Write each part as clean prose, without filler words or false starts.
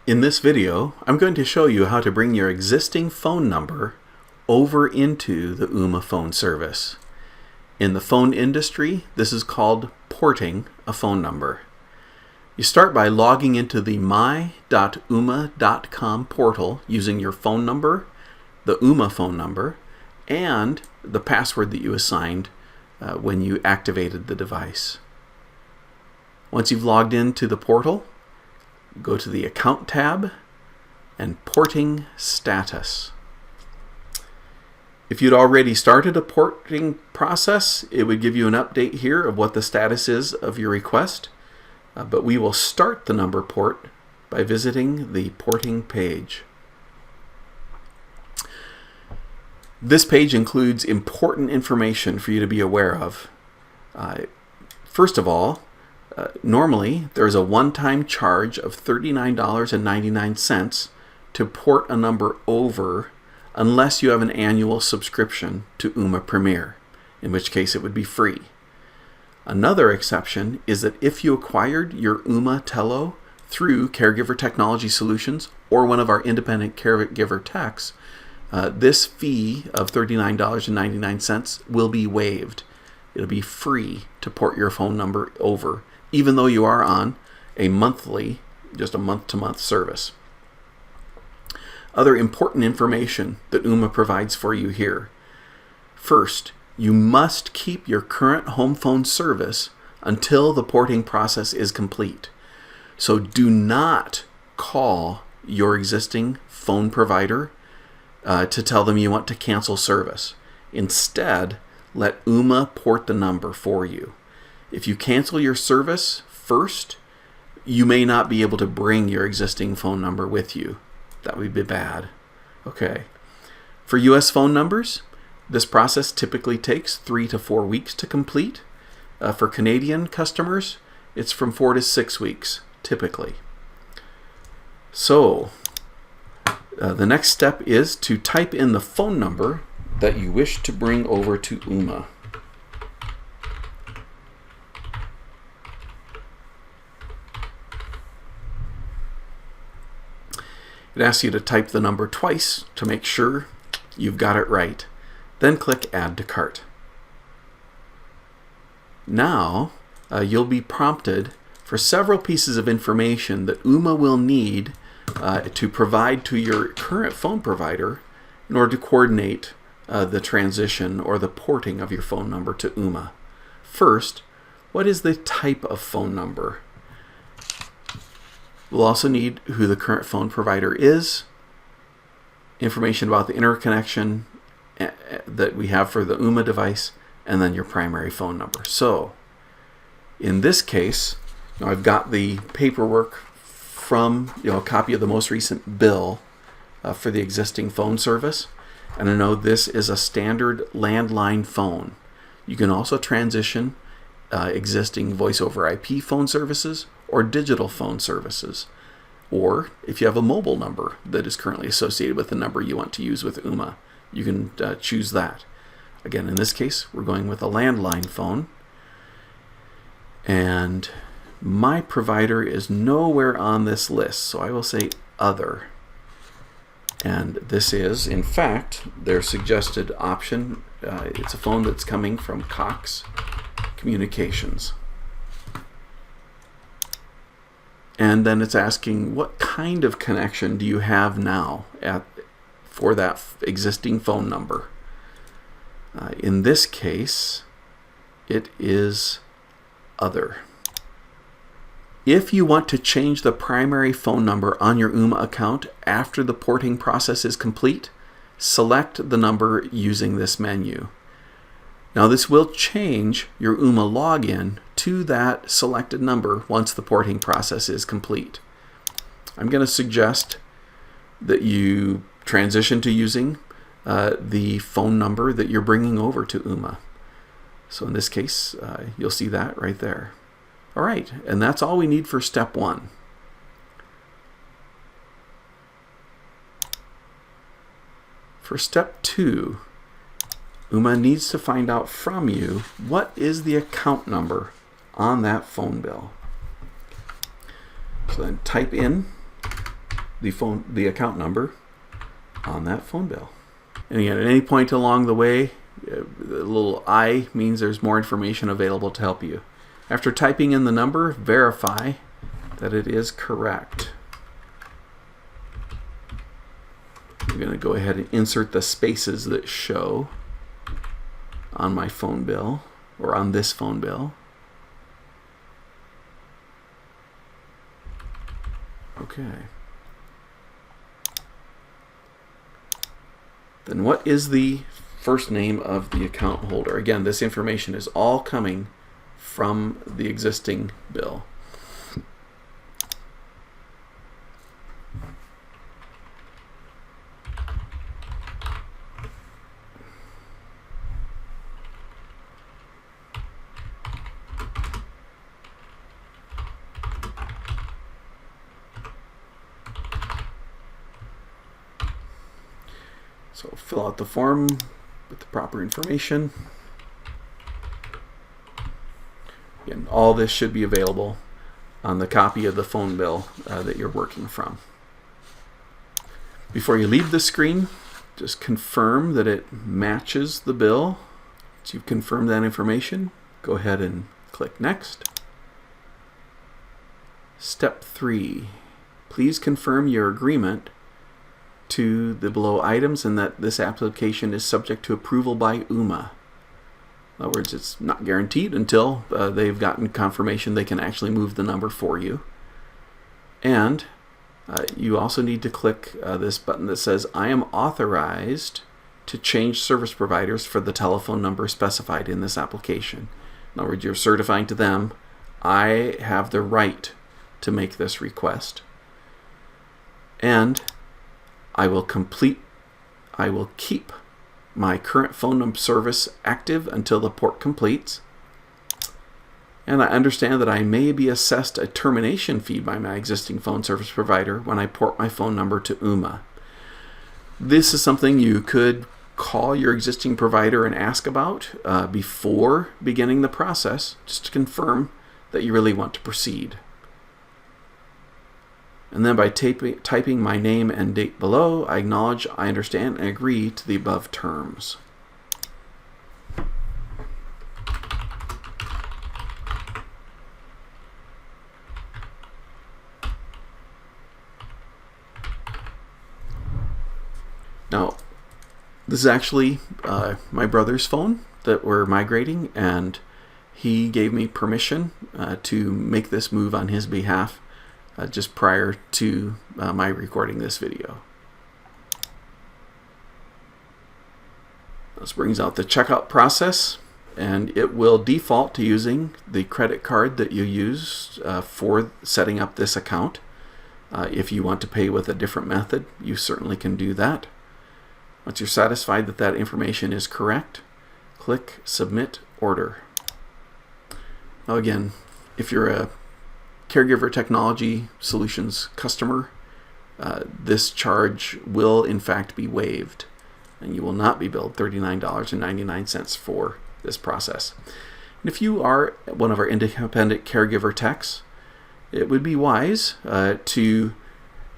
In this video, I'm going to show you how to bring your existing phone number over into the Ooma phone service. In the phone industry, this is called porting a phone number. You start by logging into the my.ooma.com portal using your phone number, the Ooma phone number, and the password that you assigned when you activated the device. Once you've logged into the portal, go to the Account tab and Porting Status. If you'd already started a porting process, it would give you an update here of what the status is of your request, but we will start the number port by visiting the porting page. This page includes important information for you to be aware of. First of all, normally, there is a one-time charge of $39.99 to port a number over unless you have an annual subscription to Ooma Premier, in which case it would be free. Another exception is that if you acquired your Ooma Telo through Caregiver Technology Solutions or one of our independent caregiver techs, this fee of $39.99 will be waived. It'll be free to port your phone number over, even though you are on a monthly, just a month-to-month service. Other important information that Ooma provides for you here. First, you must keep your current home phone service until the porting process is complete. So do not call your existing phone provider to tell them you want to cancel service. Instead, let Ooma port the number for you. If you cancel your service first, you may not be able to bring your existing phone number with you. That would be bad. Okay. For US phone numbers, this process typically takes 3 to 4 weeks to complete. For Canadian customers, it's from 4 to 6 weeks, typically. So, the next step is to type in the phone number that you wish to bring over to Ooma. It asks you to type the number twice to make sure you've got it right. Then click Add to Cart. Now, you'll be prompted for several pieces of information that Ooma will need to provide to your current phone provider in order to coordinate the transition or the porting of your phone number to Ooma. First, what is the type of phone number? We'll also need who the current phone provider is, information about the interconnection that we have for the Ooma device, and then your primary phone number. So, in this case, now I've got the paperwork from a copy of the most recent bill for the existing phone service, and I know this is a standard landline phone. You can also transition existing voice over IP phone services or digital phone services, or if you have a mobile number that is currently associated with the number you want to use with Ooma, you can choose that. Again, in this case, we're going with a landline phone, and my provider is nowhere on this list, so I will say Other. And this is, in fact, their suggested option. It's a phone that's coming from Cox Communications. And then it's asking, what kind of connection do you have now for that existing phone number? In this case, it is Other. If you want to change the primary phone number on your Ooma account after the porting process is complete, select the number using this menu. Now this will change your Ooma login to that selected number once the porting process is complete. I'm going to suggest that you transition to using the phone number that you're bringing over to Ooma. So in this case, you'll see that right there. All right, and that's all we need for step 1. For step 2, Ooma needs to find out from you what is the account number on that phone bill. So then type in the account number on that phone bill. And again, at any point along the way, the little I means there's more information available to help you. After typing in the number, verify that it is correct. I'm going to go ahead and insert the spaces that show on my phone bill, or on this phone bill. Okay. Then what is the first name of the account holder? Again, this information is all coming from the existing bill. So fill out the form with the proper information. Again, all this should be available on the copy of the phone bill that you're working from. Before you leave the screen, just confirm that it matches the bill. Once you've confirmed that information, go ahead and click Next. Step 3, please confirm your agreement to the below items and that this application is subject to approval by Ooma. In other words, it's not guaranteed until they've gotten confirmation they can actually move the number for you. And you also need to click this button that says, I am authorized to change service providers for the telephone number specified in this application. In other words, you're certifying to them, I have the right to make this request. And I will keep my current phone number service active until the port completes. And I understand that I may be assessed a termination fee by my existing phone service provider when I port my phone number to Ooma. This is something you could call your existing provider and ask about before beginning the process, just to confirm that you really want to proceed. And then by typing my name and date below, I acknowledge, I understand, and agree to the above terms. Now, this is actually my brother's phone that we're migrating, and he gave me permission to make this move on his behalf just prior to my recording this video. This brings out the checkout process, and it will default to using the credit card that you used for setting up this account. If you want to pay with a different method, you certainly can do that. Once you're satisfied that that information is correct, click Submit Order. Now again, if you're a Caregiver Technology Solutions customer, this charge will in fact be waived, and you will not be billed $39.99 for this process. And if you are one of our independent caregiver techs, it would be wise to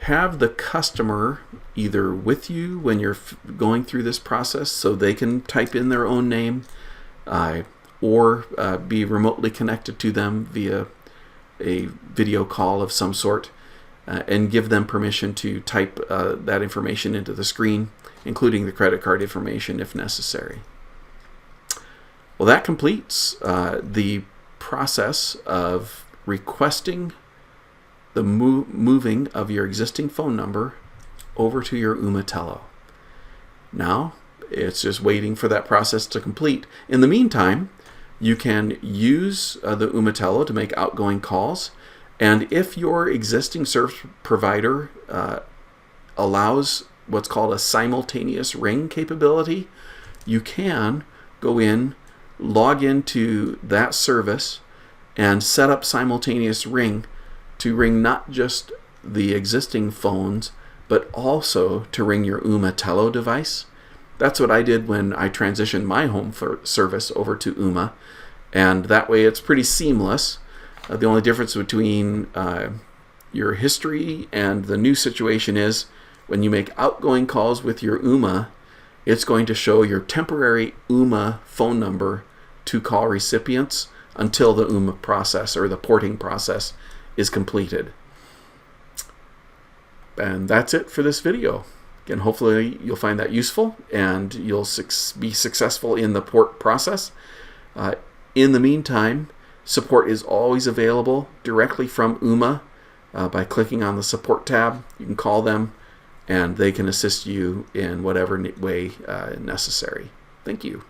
have the customer either with you when you're going through this process so they can type in their own name, or be remotely connected to them via a video call of some sort, and give them permission to type that information into the screen, including the credit card information if necessary. Well, that completes the process of requesting the moving of your existing phone number over to your Ooma Telo. Now, it's just waiting for that process to complete. In the meantime, you can use the Ooma Telo to make outgoing calls, and if your existing service provider allows what's called a simultaneous ring capability, you can go in, log into that service, and set up simultaneous ring to ring not just the existing phones, but also to ring your Ooma Telo device. That's what I did when I transitioned my home service over to Ooma, and that way it's pretty seamless. The only difference between your history, and the new situation is when you make outgoing calls with your Ooma, it's going to show your temporary Ooma phone number to call recipients until the Ooma process or the porting process is completed. And that's it for this video. Again, hopefully you'll find that useful and you'll be successful in the port process. In the meantime, support is always available directly from Ooma by clicking on the support tab. You can call them and they can assist you in whatever way necessary. Thank you.